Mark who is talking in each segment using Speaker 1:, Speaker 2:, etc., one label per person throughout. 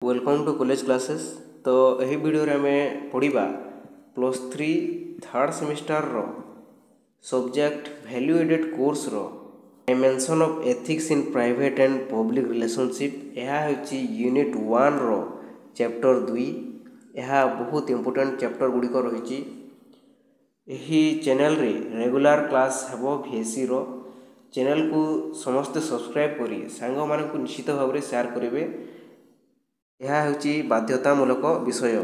Speaker 1: Welcome to college classes. तो यही video रे हमें पढ़ा +3 थर्ड सेमिस्टर रो सब्जेक्ट वैल्यू एडेड कोर्स रो dimension of ethics in private and public relationship. यह होची यूनिट 1 रो चैप्टर 2। यह बहुत इंपोर्टेंट चैप्टर गुड़िक रही। यही चैनल रे रेगुलर क्लास हेबो VSC रो चैनल को समस्ते सब्सक्राइब करी सांग मानक निश्चित भाव में शेयर करेंगे। यह होची बाध्यतामूलक विषय।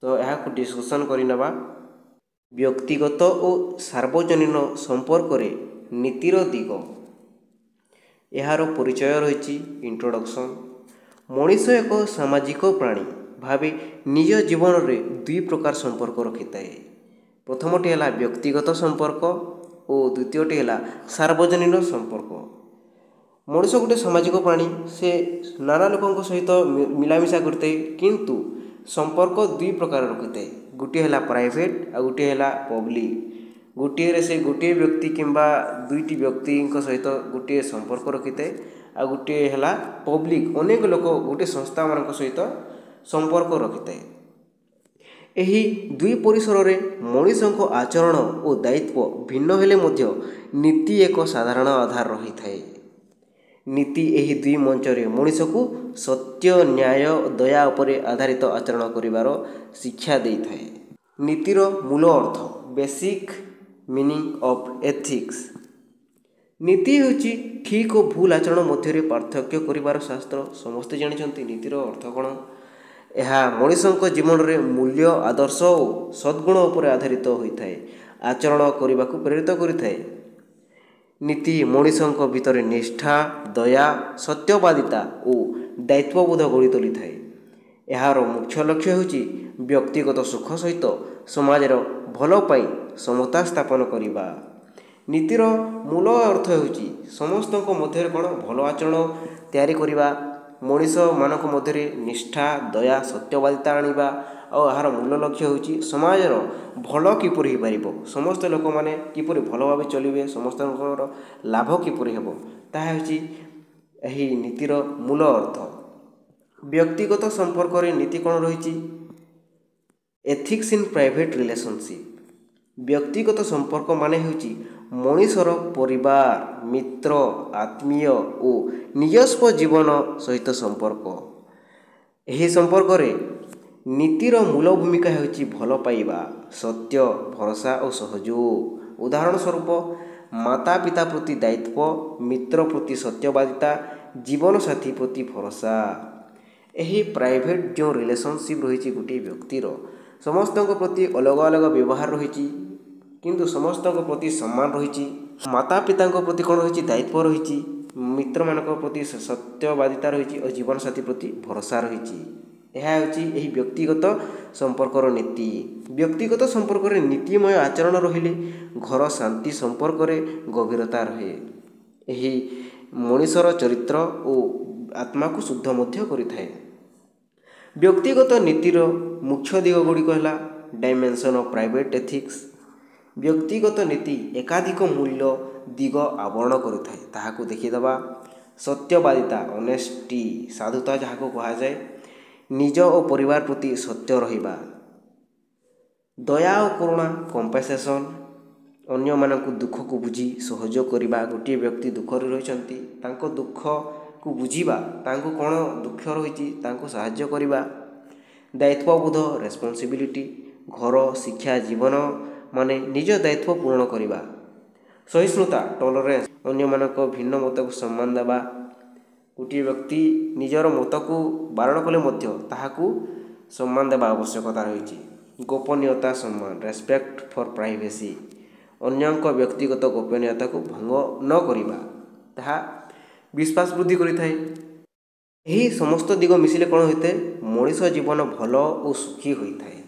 Speaker 1: तो यह डिस्कसन करनेबा व्यक्तिगत और सार्वजनीन संपर्क रे नीतिर दिग। यार परिचय रही इंट्रोडक्शन। मनीष एक सामाजिक प्राणी भावे निज जीवन में दुई प्रकार संपर्क रखि थाए। प्रथमटी है व्यक्तिगत संपर्क और द्वितीयटी है सार्वजनीन संपर्क। मनुष्य गोटे सामाजिक प्राणी, से नाना लोकों सहित मिलामिशा करते किंतु संपर्क दुई प्रकार रखि थाए। गोटे है प्राइवेट आ गोटे है पब्लिक। गोटे से गोटे व्यक्ति किंबा दुईटी व्यक्ति सहित गोटे संपर्क रखि थाए आ गोटे है पब्लिक, अनेक लोक गोटे संस्था मान सहित संपर्क रखि थाए। एही दुई परिसर रे मनुष्य आचरण और दायित्व भिन्न हेले मध्य नीति एक साधारण आधार रही थाए। नीति एही दुई मंच रे मनुष्य को सत्य, न्याय, दया उपरे आधारित आचरण करिवार शिक्षा देई थाए। नीतिर मूल अर्थ बेसिक मीनिंग ऑफ एथिक्स। नीति होची ठीक और भूल आचरण मध्य पार्थक्य करिवार शास्त्र। समस्ते जानिछंती नीतिर अर्थ कौन। यह मनुष्य जीवन में मूल्य, आदर्श और सद्गुण उपर आधारित होता है। आचरण करने को प्रेरित करिथाए। नीति मनुष्य भितर निष्ठा, दया, सत्यवादिता और दायित्वबोध गढ़ी तोली थाए। यार मुख्य लक्ष्य होची व्यक्तिगत सुख सहित समाजर भल पाई समता स्थापन करिबा। नीतिर मूल अर्थ होची समस्त मध्य कौन भल आचरण तैयारी करिबा, मनीष मानक मध्य निष्ठा, दया, सत्यवादिता आनिबा और यार मूल लक्ष्य होची समाजर भल किपर हो पारिबो। समस्त लोक माने किपर भल भाव चलिबे, समस्त लाभ किपर हेबो, ताहा होची एही नीतिर मूल अर्थ। व्यक्तिगत संपर्क रे नीति कौन रही। Ethics in private relationship. व्यक्तिगत संपर्क माने होची मनुष्यर परिवार, मित्र, आत्मीय और निजस्व जीवन सहित संपर्क। यही संपर्क रे नीतिर मूल भूमिका होची भल पाइबा, सत्य, भरोसा और सहयोग। उदाहरण स्वरूप माता पिता प्रति दायित्व, मित्र प्रति सत्यवादिता, जीवन साथी प्रति भरोसा। यही प्राइवेट जो रिलेशनशिप रही गोटे व्यक्तिर समस्त प्रति अलग अलग व्यवहार रही किंतु समस्त प्रति सम्मान रही। माता पिता प्रति कौन रही दायित्व रही, मित्र मान प्रति सत्यवादिता रही और जीवन साथी प्रति भरोसा रही। यह होची एही व्यक्तिगत संपर्कर नीति। व्यक्तिगत संपर्क रे नीतिमय आचरण रहिले घर शांति संपर्क रे गभीरता रहे। एही मनुष्यर चरित्र और आत्मा को शुद्ध मध्य करिथाए। व्यक्तिगत नीतिर मुख्य दिग गुड़िक है डायमेंशन ऑफ प्राइवेट एथिक्स। व्यक्तिगत नीति एकाधिक मूल्य दिग आवरण करिथाए, ताहाकू देखिदबा। सत्यवादिता, ऑनेस्टी, साधुता जहाँ को कहा जाए। निज और परिवार प्रति सत्य रहिबा। दया और करुणा, कंपेसेशन, अन्य मानक दुख को बुझी सहयोग करिबा। गोटे व्यक्ति दुख रे रहिसंती, तांको दुख को बुझीबा, तांको कौन दुख रही तांको सहाय्य करिबा। दायित्वबोध, रेस्पॉन्सिबिलिटी, घर, शिक्षा, जीवन माने निज दायित्व पूर्ण करिबा। सहिष्णुता, टॉलरेंस, अन्य मानक भिन्न मत को सम्मान देबा। गोटे व्यक्ति निजर मत को बारण कले मध्य ताहाकू सम्मान देबा आवश्यकता रही। गोपनीयता सम्मान, रेस्पेक्ट फॉर प्राइवेसी, अन्यंक व्यक्तिगत गोपनीयता को भंग न करिबा, ताहा विश्वास वृद्धि करिथाए। यही समस्त दिग मिसिले कौन होते मनीष जीवन भल और सुखी होता है।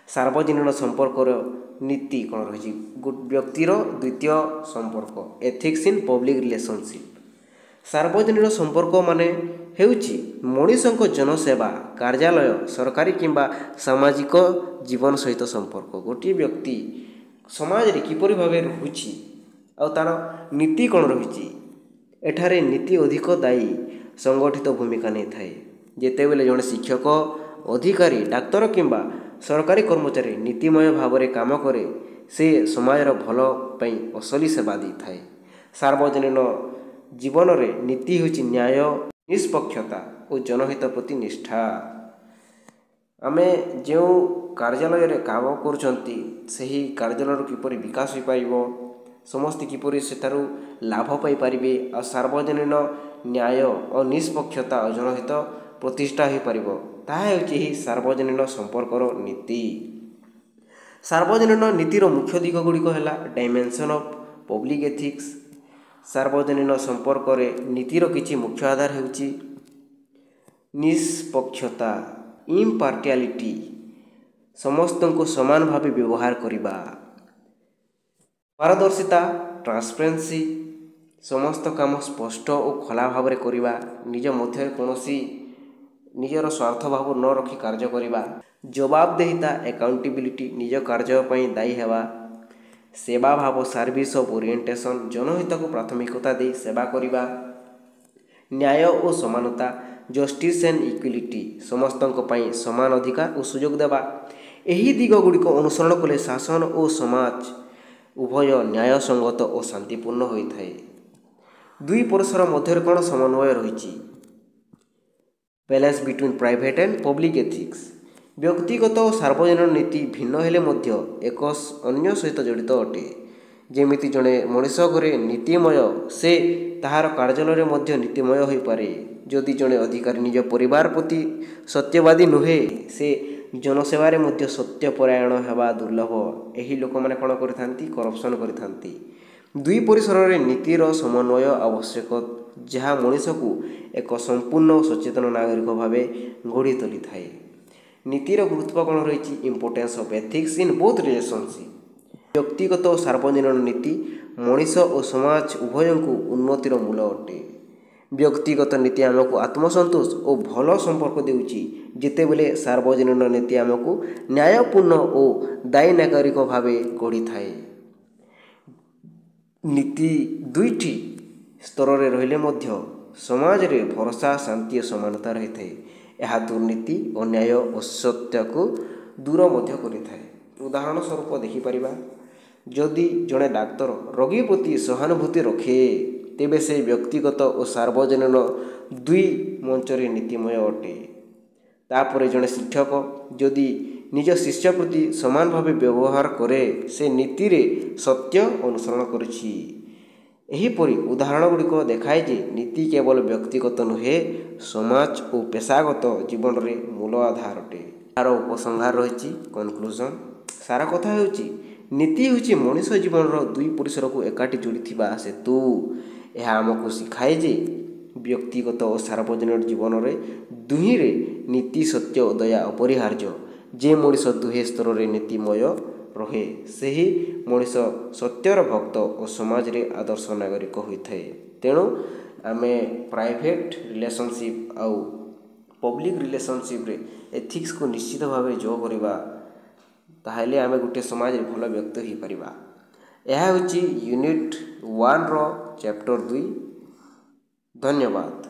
Speaker 1: सार्वजनीन संपर्कर नीति कौन रही व्यक्तिर द्वितीय संपर्क एथिक्स इन पब्लिक रिलेशनशिप। सार्वजनीन संपर्क माने हेउची मनुष्य जनसेवा, कार्यालय, सरकारी किंबा सामाजिक जीवन सहित संपर्क। गोटे व्यक्ति समाज रे किपरि भावे रहुची और तार नीति कौन रही। एठारे नीति अधिक दायी संगठित भूमिका नहीं थाए। ଯେତେବେଳେ ଜଣେ ଶିକ୍ଷକ, ଅଧିକାରୀ, ଡାକ୍ତର କିମ୍ବା ସରକାରୀ କର୍ମଚାରୀ ନୀତିମୟ ଭାବରେ କାମ କରେ, ସେ ସମାଜର ଭଲ ପାଇଁ ଅସଲି ସେବା ଦେଇଥାଏ। ସାର୍ବଜନୀନ ଜୀବନରେ ନୀତି ହେଉଛି ନ୍ୟାୟ, ନିଷ୍ପକ୍ଷତା ଓ ଜନହିତ ପ୍ରତି ନିଷ୍ଠା। ଆମେ ଯେଉଁ କାର୍ଯ୍ୟାଳୟରେ କାମ କରୁଛନ୍ତି, ସେହି କାର୍ଯ୍ୟାଳୟର କିପରି ବିକାଶ ହୋଇପାରିବ, ସମସ୍ତେ କିପରି ସେଠାରୁ ଲାଭ ପାଇପାରିବେ ଆଉ ସାର୍ବଜନୀନ ନ୍ୟାୟ ଓ ନିଷ୍ପକ୍ଷତା ଓ ଜନହିତ ପ୍ରତିଷ୍ଠା ହୋଇପାରିବ, ତାହା ହେଉଛି ଏହି ସାର୍ବଜନୀନ ସମ୍ପର୍କର ନୀତି। ସାର୍ବଜନୀନ ନୀତିର ମୁଖ୍ୟ ଦିଗ ଗୁଡ଼ିକ ହେଲା ଡାଇମେନସନ୍ ଅଫ୍ ପବ୍ଲିକ୍ ଏଥିକ୍ସ। ସାର୍ବଜନୀନ ସମ୍ପର୍କରେ ନୀତିର କିଛି ମୁଖ୍ୟ ଆଧାର ହେଉଛି ନିଷ୍ପକ୍ଷତା, ଇମ୍ପାର୍ଟିଆଲିଟି, ସମସ୍ତଙ୍କୁ ସମାନ ଭାବେ ବ୍ୟବହାର କରିବା, ପାରଦର୍ଶିତା, ଟ୍ରାନ୍ସପରେନ୍ସି, ସମସ୍ତ କାମ ସ୍ପଷ୍ଟ ଓ ଖୋଲା ଭାବରେ କରିବା, ନିଜ ମଧ୍ୟରେ କୌଣସି ନିଜର ସ୍ୱାର୍ଥ ଭାବ ନ ରଖି କାର୍ଯ୍ୟ କରିବା, ଜବାବଦେହିତା, ଆକାଉଣ୍ଟେବିଲିଟି, ନିଜ କାର୍ଯ୍ୟ ପାଇଁ ଦାୟୀ ହେବା, ସେବା ଭାବ, ସର୍ଭିସ୍ ଅଫ୍ ଓରିଏଣ୍ଟେସନ୍, ଜନହିତକୁ ପ୍ରାଥମିକତା ଦେଇ ସେବା କରିବା, ନ୍ୟାୟ ଓ ସମାନତା, ଜଷ୍ଟିସ୍ ଆଣ୍ଡ ଇକ୍ୱାଲିଟି, ସମସ୍ତଙ୍କ ପାଇଁ ସମାନ ଅଧିକାର ଓ ସୁଯୋଗ ଦେବା। ଏହି ଦିଗ ଗୁଡ଼ିକ ଅନୁସରଣ କଲେ ଶାସନ ଓ ସମାଜ ଉଭୟ ନ୍ୟାୟସଙ୍ଗତ ଓ ଶାନ୍ତିପୂର୍ଣ୍ଣ ହୋଇଥାଏ। ଦୁଇ ପରିସର ମଧ୍ୟରେ କ'ଣ ସମନ୍ୱୟ ରହିଛି? Balance between private and public ethics. ବ୍ୟକ୍ତିଗତ ଓ ସାର୍ବଜନୀନ ନୀତି ଭିନ୍ନ ହେଲେ ମଧ୍ୟ ଏକ ଅନ୍ୟ ସହିତ ଜଡ଼ିତ ଅଟେ। ଯେମିତି ଜଣେ ମଣିଷ ଘରେ ନୀତିମୟ, ସେ ତାହାର କାର୍ଯ୍ୟାଳୟରେ ମଧ୍ୟ ନୀତିମୟ ହୋଇପାରେ। ଯଦି ଜଣେ ଅଧିକାରୀ ନିଜ ପରିବାର ପ୍ରତି ସତ୍ୟବାଦୀ ନୁହେଁ, ସେ ଜନସେବାରେ ମଧ୍ୟ ସତ୍ୟପରାୟଣ ହେବା ଦୁର୍ଲଭ। ଏହି ଲୋକମାନେ କ'ଣ କରିଥାନ୍ତି? କରପସନ୍ କରିଥାନ୍ତି। ଦୁଇ ପରିସରରେ ନୀତିର ସମନ୍ୱୟ ଆବଶ୍ୟକ, ଯାହା ମଣିଷକୁ ଏକ ସମ୍ପୂର୍ଣ୍ଣ ଓ ସଚେତନ ନାଗରିକ ଭାବେ ଗଢ଼ି ତୋଳିଥାଏ। ନୀତିର ଗୁରୁତ୍ୱ କ'ଣ ରହିଛି? Importance of ethics in both relationship. ବ୍ୟକ୍ତିଗତ ଓ ସାର୍ବଜନୀନ ନୀତି ମଣିଷ ଓ ସମାଜ ଉଭୟଙ୍କୁ ଉନ୍ନତିର ମୂଳ ଅଟେ। ବ୍ୟକ୍ତିଗତ ନୀତି ଆମକୁ ଆତ୍ମସନ୍ତୋଷ ଓ ଭଲ ସମ୍ପର୍କ ଦେଉଛି, ଯେତେବେଳେ ସାର୍ବଜନୀନ ନୀତି ଆମକୁ ନ୍ୟାୟପୂର୍ଣ୍ଣ ଓ ଦାୟୀ ନାଗରିକ ଭାବେ ଗଢ଼ିଥାଏ। ନୀତି ଦୁଇଟି ସ୍ତରରେ ରହିଲେ ମଧ୍ୟ ସମାଜରେ ଭରସା, ଶାନ୍ତି ଓ ସମାନତା ରହିଥାଏ। ଏହା ଦୁର୍ନୀତି, ଅନ୍ୟାୟ ଓ ଅସତ୍ୟକୁ ଦୂର ମଧ୍ୟ କରିଥାଏ। ଉଦାହରଣ ସ୍ୱରୂପ ଦେଖିପାରିବା, ଯଦି ଜଣେ ଡାକ୍ତର ରୋଗୀ ପ୍ରତି ସହାନୁଭୂତି ରଖେ, ତେବେ ସେ ବ୍ୟକ୍ତିଗତ ଓ ସାର୍ବଜନୀନ ଦୁଇ ମଞ୍ଚରେ ନୀତିମୟ ଅଟେ। ତାପରେ ଜଣେ ଶିକ୍ଷକ ଯଦି ନିଜ ଶିଷ୍ୟ ପ୍ରତି ସମାନ ଭାବେ ବ୍ୟବହାର କରେ, ସେ ନୀତିରେ ସତ୍ୟ ଅନୁସରଣ କରୁଛି। ଏହିପରି ଉଦାହରଣ ଗୁଡ଼ିକ ଦେଖାଏ ଯେ ନୀତି କେବଳ ବ୍ୟକ୍ତିଗତ ନୁହେଁ, ସମାଜ ଓ ପେଶାଗତ ଜୀବନରେ ମୂଳ ଆଧାର ଅଟେ। ଏହାର ଉପସଂହାର ରହିଛି କନକ୍ଲୁଜନ୍। ସାର କଥା ହେଉଛି, ନୀତି ହେଉଛି ମଣିଷ ଜୀବନର ଦୁଇ ପରିସରକୁ ଏକାଠି ଯୋଡ଼ିଥିବା ସେତୁ। ଏହା ଆମକୁ ଶିଖାଏ ଯେ ବ୍ୟକ୍ତିଗତ ଓ ସାର୍ବଜନୀନ ଜୀବନରେ ଦୁହିଁରେ ନୀତି, ସତ୍ୟ ଓ ଦୟା ଅପରିହାର୍ଯ୍ୟ। ଯେ ମଣିଷ ଦୁହେଁ ସ୍ତରରେ ନୀତିମୟ ରହେ, ସେହି ମଣିଷ ସତ୍ୟର ଭକ୍ତ ଓ ସମାଜରେ ଆଦର୍ଶ ନାଗରିକ ହୋଇଥାଏ। ତେଣୁ ଆମେ ପ୍ରାଇଭେଟ୍ ରିଲେସନସିପ୍ ଆଉ ପବ୍ଲିକ୍ ରିଲେସନସିପ୍ରେ ଏଥିକ୍ସକୁ ନିଶ୍ଚିତ ଭାବେ ଯୋଗ କରିବା, ତାହେଲେ ଆମେ ଗୋଟିଏ ସମାଜରେ ଭଲ ବ୍ୟକ୍ତି ହୋଇପାରିବା। ଏହା ହେଉଛି ୟୁନିଟ୍ 1ର ଚ୍ୟାପ୍ଟର 2। ଧନ୍ୟବାଦ।